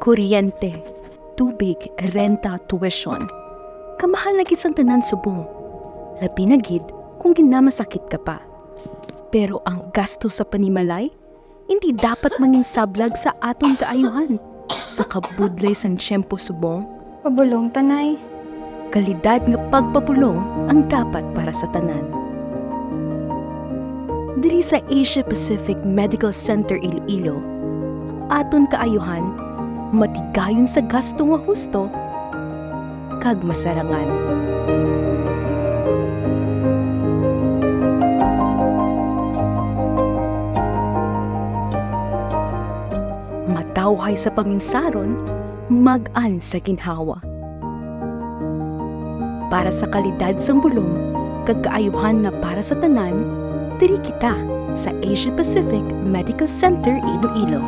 kuryente, tubig, renta, tuition. Kamahal na kisang tanan subong. Labi na gid kung ginamasakit ka pa. Pero ang gasto sa panimalay, hindi dapat manging sablag sa aton kaayuhan. Sa kabudlay sang tiyempo subong, Pabulong, tanay. kalidad nga pagpapulong ang dapat para sa tanan. Diri sa Asia Pacific Medical Center Iloilo, ang aton kaayuhan matigayon sa gasto nga husto kag masarangan. Matawhay sa paminsaron, mag-an sa ginhawa. Para sa kalidad sang bulong, kag kaayuhan nga para sa tanan, diri kita sa Asia Pacific Medical Center Iloilo.